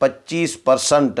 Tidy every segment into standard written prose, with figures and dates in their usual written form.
25%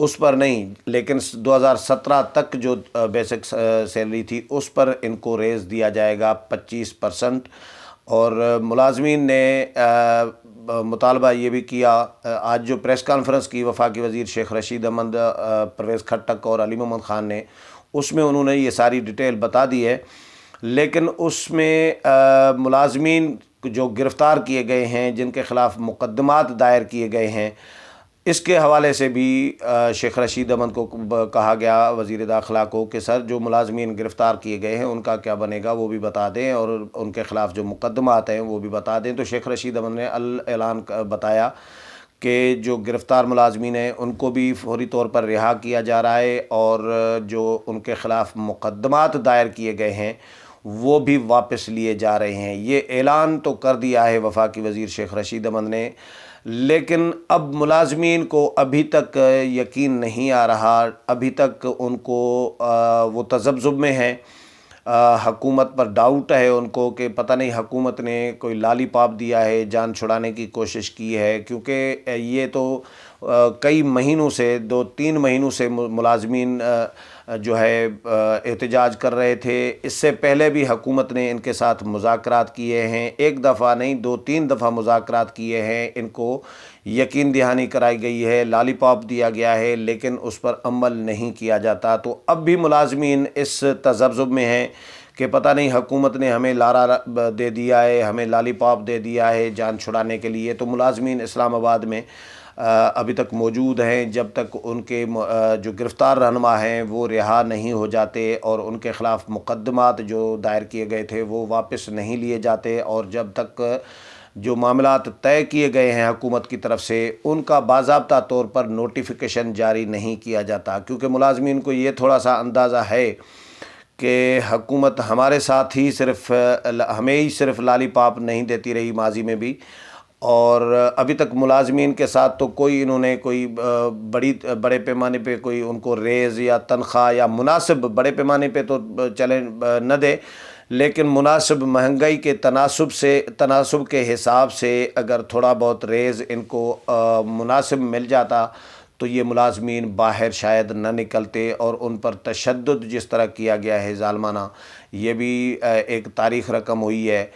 اس پر نہیں، لیکن 2017 تک جو بیسک سیلری تھی اس پر ان کو ریز دیا جائے گا 25%۔ اور ملازمین نے مطالبہ یہ بھی کیا، آج جو پریس کانفرنس کی وفاقی وزیر شیخ رشید احمد، پرویز خٹک اور علی محمد خان نے، اس میں انہوں نے یہ ساری ڈیٹیل بتا دی ہے، لیکن اس میں ملازمین جو گرفتار کیے گئے ہیں، جن کے خلاف مقدمات دائر کیے گئے ہیں، اس کے حوالے سے بھی شیخ رشید احمد کو کہا گیا، وزیر داخلہ کو، کہ سر جو ملازمین گرفتار کیے گئے ہیں ان کا کیا بنے گا وہ بھی بتا دیں، اور ان کے خلاف جو مقدمات ہیں وہ بھی بتا دیں۔ تو شیخ رشید احمد نے اعلان بتایا کہ جو گرفتار ملازمین ہیں ان کو بھی فوری طور پر رہا کیا جا رہا ہے، اور جو ان کے خلاف مقدمات دائر کیے گئے ہیں وہ بھی واپس لیے جا رہے ہیں۔ یہ اعلان تو کر دیا ہے وفاقی وزیر شیخ رشید احمد نے، لیکن اب ملازمین کو ابھی تک یقین نہیں آ رہا، ابھی تک ان کو وہ تذبذب میں ہیں، حکومت پر ڈاؤٹ ہے ان کو کہ پتہ نہیں حکومت نے کوئی لالی پاپ دیا ہے، جان چھڑانے کی کوشش کی ہے، کیونکہ یہ تو کئی مہینوں سے، 2-3 مہینوں سے ملازمین جو ہے احتجاج کر رہے تھے۔ اس سے پہلے بھی حکومت نے ان کے ساتھ مذاکرات کیے ہیں، ایک دفعہ نہیں 2-3 دفعہ مذاکرات کیے ہیں، ان کو یقین دہانی کرائی گئی ہے، لالی پاپ دیا گیا ہے، لیکن اس پر عمل نہیں کیا جاتا۔ تو اب بھی ملازمین اس تذبذب میں ہیں کہ پتہ نہیں حکومت نے ہمیں لارا دے دیا ہے، ہمیں لالی پاپ دے دیا ہے جان چھڑانے کے لیے۔ تو ملازمین اسلام آباد میں ابھی تک موجود ہیں، جب تک ان کے جو گرفتار رہنما ہیں وہ رہا نہیں ہو جاتے اور ان کے خلاف مقدمات جو دائر کیے گئے تھے وہ واپس نہیں لیے جاتے، اور جب تک جو معاملات طے کیے گئے ہیں حکومت کی طرف سے ان کا باضابطہ طور پر نوٹیفیکیشن جاری نہیں کیا جاتا، کیونکہ ملازمین کو یہ تھوڑا سا اندازہ ہے کہ حکومت ہمارے ساتھ ہی ہمیں ہی صرف لالی پاپ نہیں دیتی رہی ماضی میں بھی، اور ابھی تک ملازمین کے ساتھ تو انہوں نے کوئی بڑے پیمانے پہ کوئی ان کو ریز یا تنخواہ یا مناسب، بڑے پیمانے پہ تو چلیں نہ دے، لیکن مناسب مہنگائی کے تناسب کے حساب سے اگر تھوڑا بہت ریز ان کو مناسب مل جاتا تو یہ ملازمین باہر شاید نہ نکلتے، اور ان پر تشدد جس طرح کیا گیا ہے ظالمانہ، یہ بھی ایک تاریخ رقم ہوئی ہے۔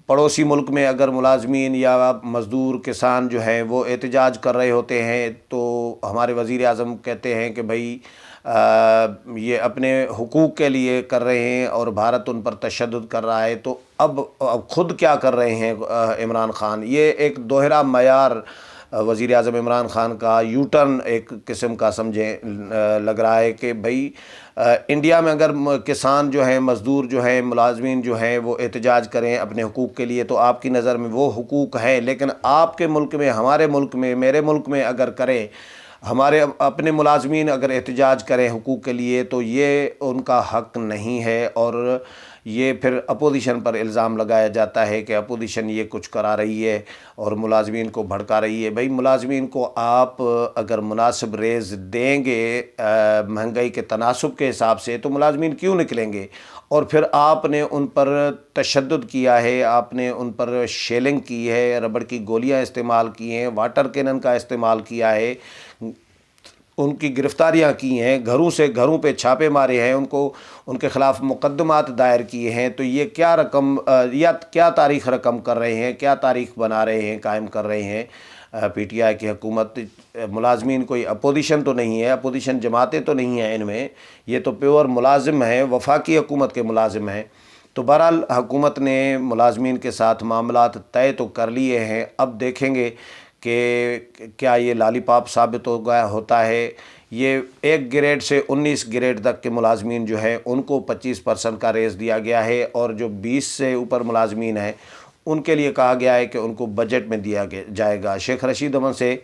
پڑوسی ملک میں اگر ملازمین یا مزدور کسان جو ہیں وہ احتجاج کر رہے ہوتے ہیں تو ہمارے وزیر اعظم کہتے ہیں کہ بھائی یہ اپنے حقوق کے لیے کر رہے ہیں اور بھارت ان پر تشدد کر رہا ہے، تو اب خود کیا کر رہے ہیں عمران خان؟ یہ ایک دوہرا معیار وزیر اعظم عمران خان کا یو ٹرن ایک قسم کا سمجھیں لگ رہا ہے کہ بھائی انڈیا میں اگر کسان جو ہیں، مزدور جو ہیں، ملازمین جو ہیں وہ احتجاج کریں اپنے حقوق کے لیے تو آپ کی نظر میں وہ حقوق ہیں، لیکن آپ کے ملک میں، ہمارے ملک میں، میرے ملک میں اگر کریں، ہمارے اپنے ملازمین اگر احتجاج کریں حقوق کے لیے تو یہ ان کا حق نہیں ہے، اور یہ پھر اپوزیشن پر الزام لگایا جاتا ہے کہ اپوزیشن یہ کچھ کرا رہی ہے اور ملازمین کو بھڑکا رہی ہے۔ بھائی ملازمین کو آپ اگر مناسب ریز دیں گے مہنگائی کے تناسب کے حساب سے تو ملازمین کیوں نکلیں گے؟ اور پھر آپ نے ان پر تشدد کیا ہے، آپ نے ان پر شیلنگ کی ہے، ربڑ کی گولیاں استعمال کی ہیں، واٹر کینن کا استعمال کیا ہے، ان کی گرفتاریاں کی ہیں، گھروں پہ چھاپے مارے ہیں، ان کے خلاف مقدمات دائر کیے ہیں، تو یہ کیا رقم یا کیا تاریخ رقم کر رہے ہیں، کیا تاریخ بنا رہے ہیں، قائم کر رہے ہیں پی ٹی آئی کی حکومت؟ ملازمین کوئی اپوزیشن تو نہیں ہے، اپوزیشن جماعتیں تو نہیں ہیں ان میں، یہ تو پیور ملازم ہیں، وفاقی حکومت کے ملازم ہیں۔ تو بہرحال حکومت نے ملازمین کے ساتھ معاملات طے تو کر لیے ہیں، اب دیکھیں گے کہ کیا یہ لالی پاپ ثابت ہوتا ہے۔ یہ 1 گریڈ سے 19 گریڈ تک کے ملازمین جو ہیں ان کو 25% کا ریز دیا گیا ہے، اور جو 20 سے اوپر ملازمین ہیں ان کے لیے کہا گیا ہے کہ ان کو بجٹ میں دیا جائے گا۔ شیخ رشید احمد سے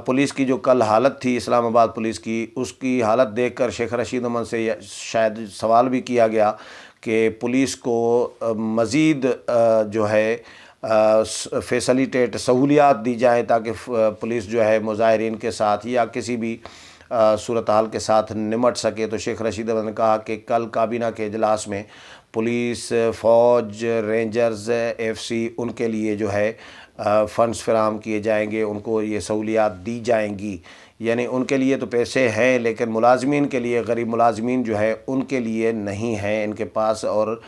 پولیس کی جو کل حالت تھی اسلام آباد پولیس کی، اس کی حالت دیکھ کر شیخ رشید احمد سے شاید سوال بھی کیا گیا کہ پولیس کو مزید جو ہے فیسلیٹیٹ سہولیات دی جائیں تاکہ پولیس جو ہے مظاہرین کے ساتھ یا کسی بھی صورتحال کے ساتھ نمٹ سکے۔ تو شیخ رشید احمد نے کہا کہ کل کابینہ کے اجلاس میں پولیس، فوج، رینجرز، ایف سی ان کے لیے جو ہے فنڈز فراہم کیے جائیں گے، ان کو یہ سہولیات دی جائیں گی۔ یعنی ان کے لیے تو پیسے ہیں، لیکن ملازمین کے لیے، غریب ملازمین جو ہے ان کے لیے نہیں ہیں ان کے پاس، اور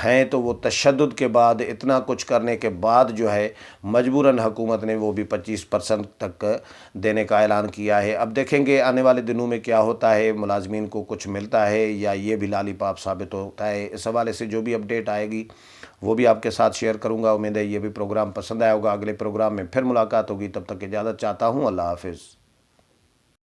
ہیں تو وہ تشدد کے بعد، اتنا کچھ کرنے کے بعد جو ہے مجبوراً حکومت نے وہ بھی 25% تک دینے کا اعلان کیا ہے۔ اب دیکھیں گے آنے والے دنوں میں کیا ہوتا ہے، ملازمین کو کچھ ملتا ہے یا یہ بھی لالی پاپ ثابت ہوتا ہے۔ اس حوالے سے جو بھی اپڈیٹ آئے گی وہ بھی آپ کے ساتھ شیئر کروں گا۔ امید ہے یہ بھی پروگرام پسند آیا ہوگا۔ اگلے پروگرام میں پھر ملاقات ہوگی، تب تک اجازت چاہتا ہوں۔ اللہ حافظ۔